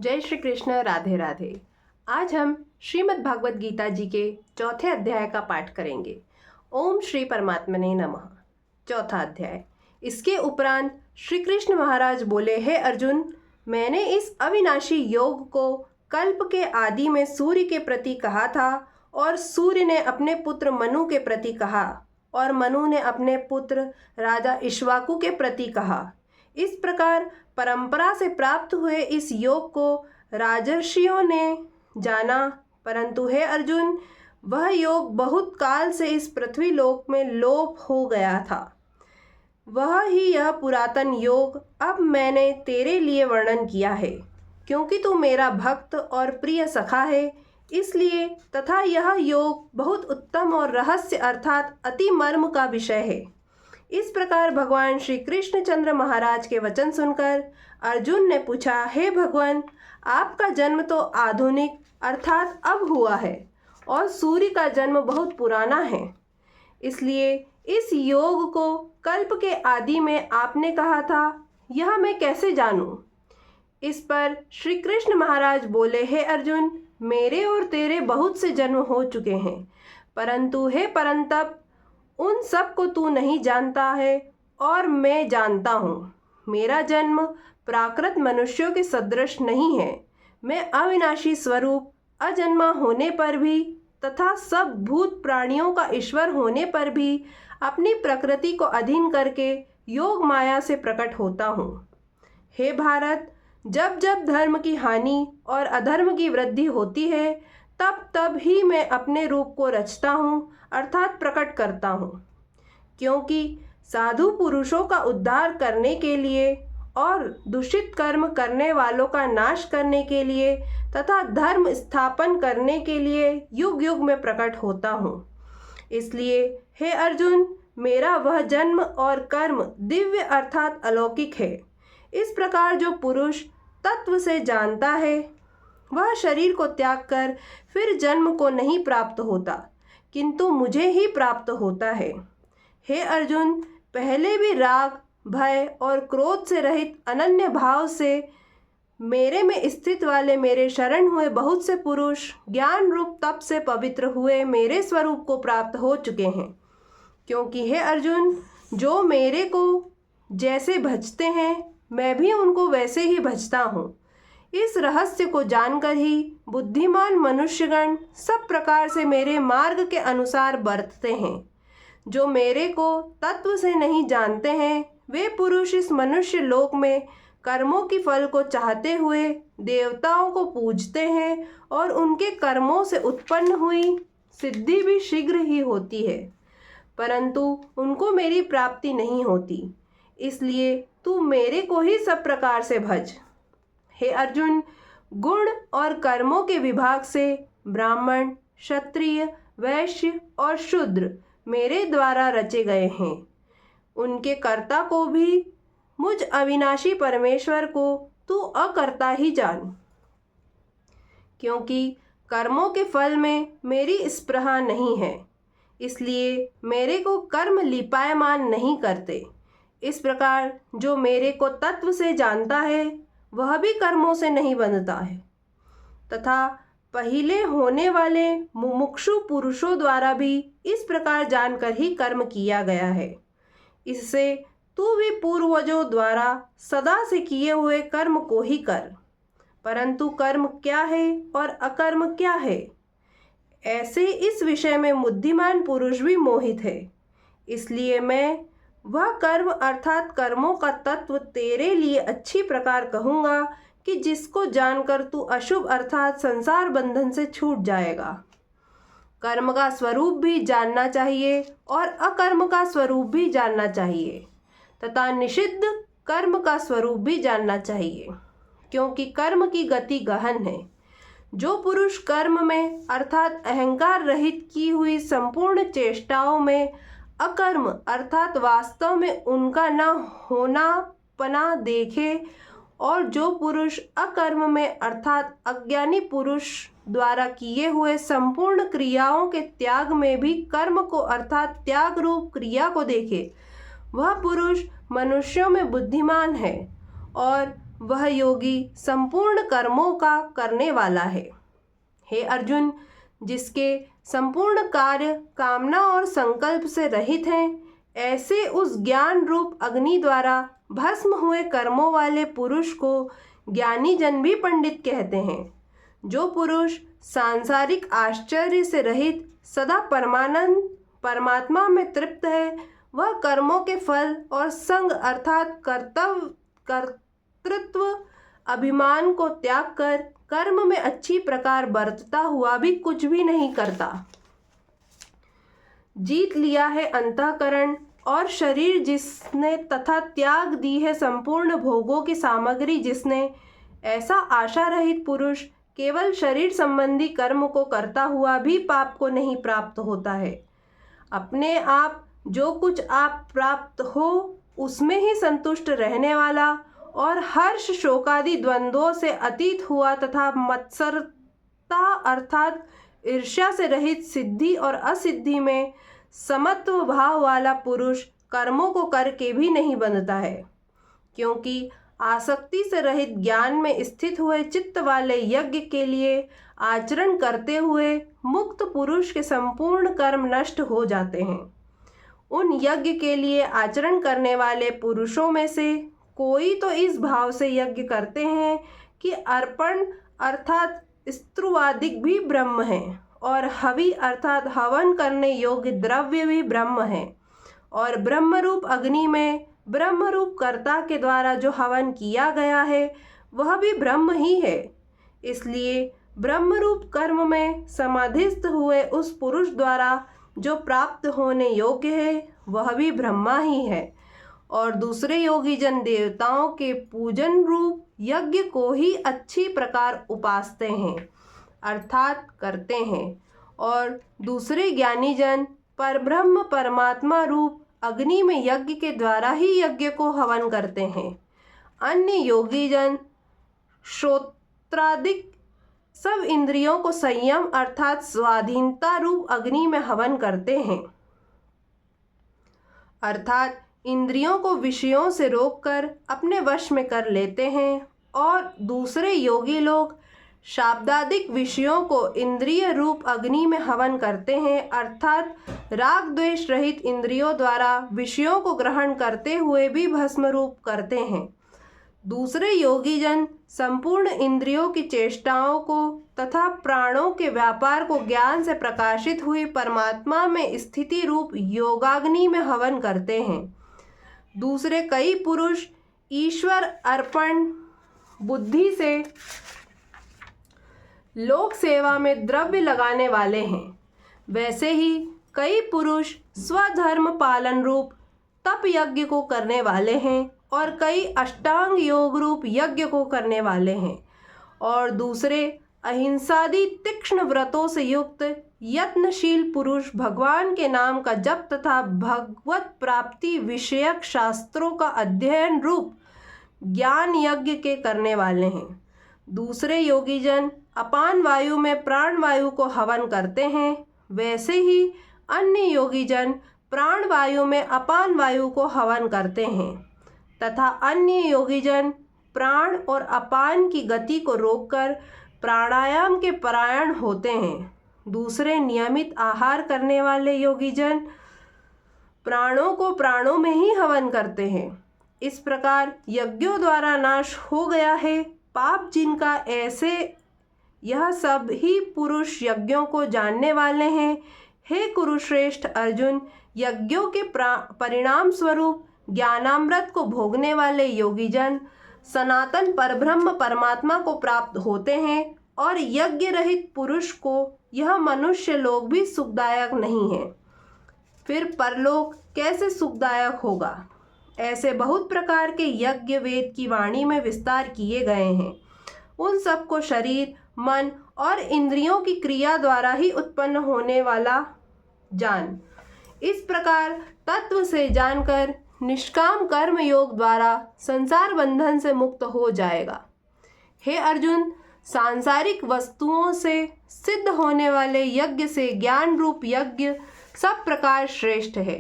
जय श्री कृष्ण। राधे राधे। आज हम श्रीमद् भागवत गीता जी के चौथे अध्याय का पाठ करेंगे। ओम श्री परमात्मने नमः। चौथा अध्याय। इसके उपरांत श्री कृष्ण महाराज बोले, हे अर्जुन, मैंने इस अविनाशी योग को कल्प के आदि में सूर्य के प्रति कहा था और सूर्य ने अपने पुत्र मनु के प्रति कहा और मनु ने अपने पुत्र राजा इक्ष्वाकु के प्रति कहा। इस प्रकार परंपरा से प्राप्त हुए इस योग को राजर्षियों ने जाना, परंतु हे अर्जुन, वह योग बहुत काल से इस पृथ्वी लोक में लोप हो गया था। वह ही यह पुरातन योग अब मैंने तेरे लिए वर्णन किया है, क्योंकि तू मेरा भक्त और प्रिय सखा है, इसलिए तथा यह योग बहुत उत्तम और रहस्य अर्थात अति मर्म का विषय है। इस प्रकार भगवान श्री कृष्णचंद्र महाराज के वचन सुनकर अर्जुन ने पूछा, हे भगवान, आपका जन्म तो आधुनिक अर्थात अब हुआ है और सूर्य का जन्म बहुत पुराना है, इसलिए इस योग को कल्प के आदि में आपने कहा था, यह मैं कैसे जानूं? इस पर श्री कृष्ण महाराज बोले, हे अर्जुन, मेरे और तेरे बहुत से जन्म हो चुके हैं, परंतु हे परंतप, उन सब को तू नहीं जानता है और मैं जानता हूँ। मेरा जन्म प्राकृत मनुष्यों के सदृश नहीं है। मैं अविनाशी स्वरूप अजन्मा होने पर भी तथा सब भूत प्राणियों का ईश्वर होने पर भी अपनी प्रकृति को अधीन करके योग माया से प्रकट होता हूँ। हे भारत, जब जब धर्म की हानि और अधर्म की वृद्धि होती है, तब तब ही मैं अपने रूप को रचता हूँ अर्थात प्रकट करता हूँ, क्योंकि साधु पुरुषों का उद्धार करने के लिए और दूषित कर्म करने वालों का नाश करने के लिए तथा धर्म स्थापन करने के लिए युग युग में प्रकट होता हूँ। इसलिए हे अर्जुन, मेरा वह जन्म और कर्म दिव्य अर्थात अलौकिक है। इस प्रकार जो पुरुष तत्व से जानता है, वह शरीर को त्याग कर फिर जन्म को नहीं प्राप्त होता, किंतु मुझे ही प्राप्त होता है। हे अर्जुन, पहले भी राग, भय और क्रोध से रहित अनन्य भाव से मेरे में स्थित वाले मेरे शरण हुए बहुत से पुरुष ज्ञान रूप तप से पवित्र हुए मेरे स्वरूप को प्राप्त हो चुके हैं। क्योंकि हे अर्जुन, जो मेरे को जैसे भजते हैं, मैं भी उनको वैसे ही भजता हूँ। इस रहस्य को जानकर ही बुद्धिमान मनुष्यगण सब प्रकार से मेरे मार्ग के अनुसार बरतते हैं। जो मेरे को तत्व से नहीं जानते हैं, वे पुरुष इस मनुष्य लोक में कर्मों की फल को चाहते हुए देवताओं को पूजते हैं और उनके कर्मों से उत्पन्न हुई सिद्धि भी शीघ्र ही होती है, परंतु उनको मेरी प्राप्ति नहीं होती। इसलिए तू मेरे को ही सब प्रकार से भज। हे अर्जुन, गुण और कर्मों के विभाग से ब्राह्मण, क्षत्रिय, वैश्य और शूद्र मेरे द्वारा रचे गए हैं। उनके कर्ता को भी मुझ अविनाशी परमेश्वर को तू अकर्ता ही जान, क्योंकि कर्मों के फल में मेरी स्पृहा नहीं है, इसलिए मेरे को कर्म लिपायमान नहीं करते। इस प्रकार जो मेरे को तत्व से जानता है, वह भी कर्मों से नहीं बंधता है, तथा पहले होने वाले मुमुक्षु पुरुषों द्वारा भी इस प्रकार जानकर ही कर्म किया गया है। इससे तू भी पूर्वजों द्वारा सदा से किए हुए कर्म को ही कर। परंतु कर्म क्या है और अकर्म क्या है, ऐसे इस विषय में बुद्धिमान पुरुष भी मोहित है। इसलिए मैं वह कर्म अर्थात कर्मों का तत्व तेरे लिए अच्छी प्रकार कहूँगा कि जिसको जानकर तू अशुभ अर्थात संसार बंधन से छूट जाएगा। कर्म का स्वरूप भी जानना चाहिए और अकर्म का स्वरूप भी जानना चाहिए, तथा निषिद्ध कर्म का स्वरूप भी जानना चाहिए, क्योंकि कर्म की गति गहन है। जो पुरुष कर्म में अर्थात अहंकार रहित की हुई संपूर्ण चेष्टाओं में अकर्म अर्थात वास्तव में उनका न होना पना देखे, और जो पुरुष अकर्म में अर्थात अज्ञानी पुरुष द्वारा किए हुए संपूर्ण क्रियाओं के त्याग में भी कर्म को अर्थात त्याग रूप क्रिया को देखे, वह पुरुष मनुष्यों में बुद्धिमान है और वह योगी संपूर्ण कर्मों का करने वाला है। हे अर्जुन, जिसके संपूर्ण कार्य कामना और संकल्प से रहित हैं, ऐसे उस ज्ञान रूप अग्नि द्वारा भस्म हुए कर्मों वाले पुरुष को ज्ञानी जन भी पंडित कहते हैं। जो पुरुष सांसारिक आश्चर्य से रहित सदा परमानंद परमात्मा में तृप्त है, वह कर्मों के फल और संग अर्थात कर्तृत्व अभिमान को त्याग कर कर्म में अच्छी प्रकार बरतता हुआ भी कुछ भी नहीं करता। जीत लिया है अंतःकरण और शरीर जिसने तथा त्याग दी है संपूर्ण भोगों की सामग्री जिसने, ऐसा आशा रहित पुरुष केवल शरीर संबंधी कर्म को करता हुआ भी पाप को नहीं प्राप्त होता है। अपने आप जो कुछ आप प्राप्त हो उसमें ही संतुष्ट रहने वाला और हर्ष शोकादि द्वंद्वों से अतीत हुआ तथा मत्सरता अर्थात ईर्ष्या से रहित सिद्धि और असिद्धि में समत्व भाव वाला पुरुष कर्मों को करके भी नहीं बंधता है, क्योंकि आसक्ति से रहित ज्ञान में स्थित हुए चित्त वाले यज्ञ के लिए आचरण करते हुए मुक्त पुरुष के संपूर्ण कर्म नष्ट हो जाते हैं। उन यज्ञ के लिए आचरण करने वाले पुरुषों में से कोई तो इस भाव से यज्ञ करते हैं कि अर्पण अर्थात स्त्रुवादिक भी ब्रह्म है और हवि अर्थात हवन करने योग्य द्रव्य भी ब्रह्म है और ब्रह्मरूप अग्नि में ब्रह्मरूप कर्ता के द्वारा जो हवन किया गया है वह भी ब्रह्म ही है। इसलिए ब्रह्मरूप कर्म में समाधिस्थ हुए उस पुरुष द्वारा जो प्राप्त होने योग्य है वह भी ब्रह्मा ही है और दूसरे योगी जन देवताओं के पूजन रूप यज्ञ को ही अच्छी प्रकार उपासते हैं अर्थात करते हैं और दूसरे ज्ञानी जन परब्रह्म परमात्मा रूप अग्नि में यज्ञ के द्वारा ही यज्ञ को हवन करते हैं। अन्य योगी जन श्रोत्रादिक सब इंद्रियों को संयम अर्थात स्वाधीनता रूप अग्नि में हवन करते हैं अर्थात इंद्रियों को विषयों से रोककर अपने वश में कर लेते हैं और दूसरे योगी लोग शाब्दादिक विषयों को इंद्रिय रूप अग्नि में हवन करते हैं अर्थात राग द्वेष रहित इंद्रियों द्वारा विषयों को ग्रहण करते हुए भी भस्म रूप करते हैं। दूसरे योगी जन संपूर्ण इंद्रियों की चेष्टाओं को तथा प्राणों के व्यापार को ज्ञान से प्रकाशित हुई परमात्मा में स्थिति रूप योगाग्नि में हवन करते हैं। दूसरे कई पुरुष ईश्वर अर्पण बुद्धि से लोक सेवा में द्रव्य लगाने वाले हैं। वैसे ही कई पुरुष स्वधर्म पालन रूप तप यज्ञ को करने वाले हैं और कई अष्टांग योग रूप यज्ञ को करने वाले हैं और दूसरे अहिंसादि तीक्ष्ण व्रतों से युक्त यत्नशील पुरुष भगवान के नाम का जप तथा भगवत प्राप्ति विषयक शास्त्रों का अध्ययन रूप ज्ञान यज्ञ के करने वाले हैं। दूसरे योगी जन अपान वायु में प्राण वायु को हवन करते हैं। वैसे ही अन्य योगी जन प्राण वायु में अपान वायु को हवन करते हैं तथा अन्य योगी जन प्राण और अपान की गति को रोककर प्राणायाम के परायण होते हैं। दूसरे नियमित आहार करने वाले योगी जन प्राणों को प्राणों में ही हवन करते हैं। इस प्रकार यज्ञों द्वारा नाश हो गया है पाप जिनका, ऐसे यह सब ही पुरुष यज्ञों को जानने वाले हैं। हे कुरुश्रेष्ठ अर्जुन, यज्ञों के परिणाम स्वरूप ज्ञानामृत को भोगने वाले योगी जन सनातन परब्रह्म परमात्मा को प्राप्त होते हैं और यज्ञ रहित पुरुष को यह मनुष्य लोग भी सुखदायक नहीं है। फिर परलोक कैसे सुखदायक होगा? ऐसे बहुत प्रकार के यज्ञ वेद की वाणी में विस्तार किए गए हैं। उन सबको शरीर, मन और इंद्रियों की क्रिया द्वारा ही उत्पन्न होने वाला जान। इस प्रकार तत्व से जानकर निष्काम कर्म योग द्वारा संसार बंधन से मुक्त हो जाएगा। हे अर्जुन, सांसारिक वस्तुओं से सिद्ध होने वाले यज्ञ से ज्ञान रूप यज्ञ सब प्रकार श्रेष्ठ है,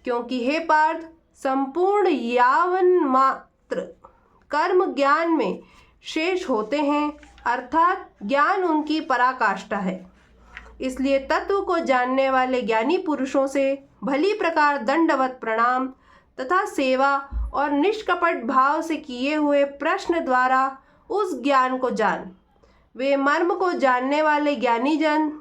क्योंकि हे पार्थ, संपूर्ण यावन मात्र कर्म ज्ञान में शेष होते हैं, अर्थात ज्ञान उनकी पराकाष्ठा है। इसलिए तत्व को जानने वाले ज्ञानी पुरुषों से भली प्रकार दंडवत प्रणाम तथा सेवा और निष्कपट भाव से किए हुए प्रश्न द्वारा उस ज्ञान को जान। वे मर्म को जानने वाले ज्ञानी जन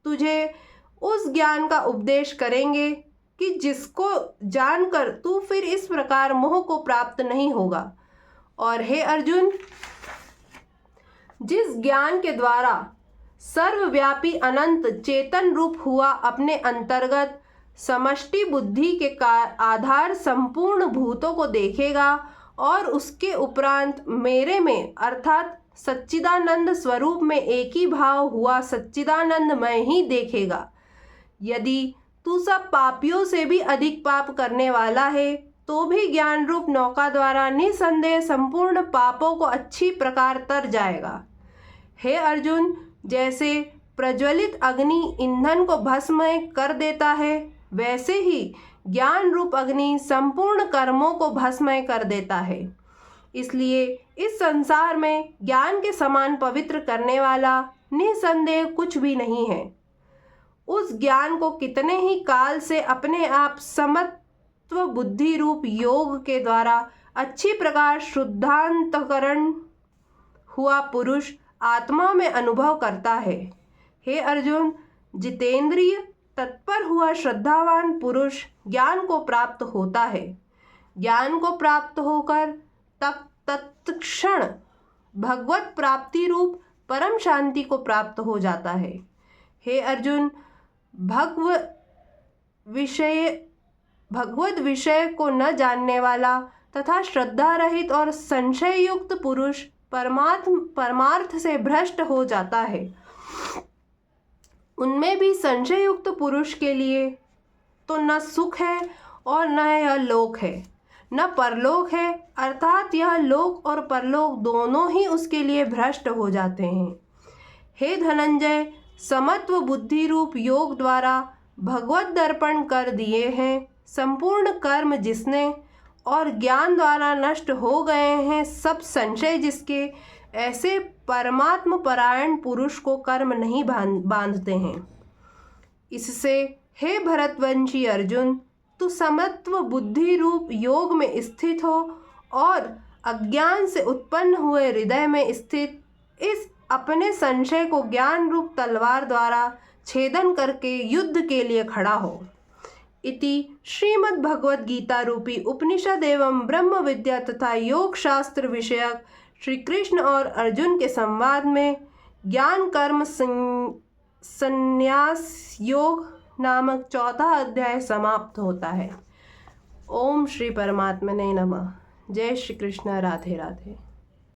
तुझे उस ज्ञान का उपदेश करेंगे कि जिसको जानकर तू फिर इस प्रकार मोह को प्राप्त नहीं होगा। और हे अर्जुन, जिस ज्ञान के द्वारा सर्वव्यापी अनंत चेतन रूप हुआ अपने अंतर्गत समष्टि बुद्धि के आधार संपूर्ण भूतों को देखेगा और उसके उपरांत मेरे में अर्थात सच्चिदानंद स्वरूप में एक ही भाव हुआ सच्चिदानंद मैं ही देखेगा। यदि तू सब पापियों से भी अधिक पाप करने वाला है तो भी ज्ञान रूप नौका द्वारा निसंदेह संपूर्ण पापों को अच्छी प्रकार तर जाएगा। हे अर्जुन, जैसे प्रज्वलित अग्नि ईंधन को भस्म कर देता है, वैसे ही ज्ञान रूप अग्नि संपूर्ण कर्मों को भस्म कर देता है। इसलिए इस संसार में ज्ञान के समान पवित्र करने वाला निसंदेह कुछ भी नहीं है। उस ज्ञान को कितने ही काल से अपने आप समत्व बुद्धि रूप योग के द्वारा अच्छी प्रकार शुद्धांतकरण हुआ पुरुष आत्मा में अनुभव करता है। हे अर्जुन, जितेंद्रिय तत्पर हुआ श्रद्धावान पुरुष ज्ञान को प्राप्त होता है। ज्ञान को प्राप्त होकर तत्क्षण भगवत प्राप्ति रूप परम शांति को प्राप्त हो जाता है। हे अर्जुन, भगवत विषय को न जानने वाला तथा श्रद्धा रहित और संशय युक्त पुरुष परमार्थ से भ्रष्ट हो जाता है। उनमें भी संशय युक्त पुरुष के लिए तो न सुख है और न यह लोक है, न परलोक है, अर्थात यह लोक और परलोक दोनों ही उसके लिए भ्रष्ट हो जाते हैं। हे धनंजय, समत्व बुद्धि रूप योग द्वारा भगवत दर्पण कर दिए हैं संपूर्ण कर्म जिसने और ज्ञान द्वारा नष्ट हो गए हैं सब संशय जिसके, ऐसे परमात्म परायण पुरुष को कर्म नहीं बांधते हैं। इससे हे भरतवंशी अर्जुन, तू समत्व बुद्धि रूप योग में स्थित हो और अज्ञान से उत्पन्न हुए हृदय में स्थित इस अपने संशय को ज्ञान रूप तलवार द्वारा छेदन करके युद्ध के लिए खड़ा हो। इति श्रीमद् भगवद गीता रूपी उपनिषद एवं ब्रह्म विद्या तथा योग शास्त्र विषयक श्री कृष्ण और अर्जुन के संवाद में ज्ञान कर्म संन्यास योग नामक चौथा अध्याय समाप्त होता है। ओम श्री परमात्मने नमः। जय श्री कृष्ण। राधे राधे।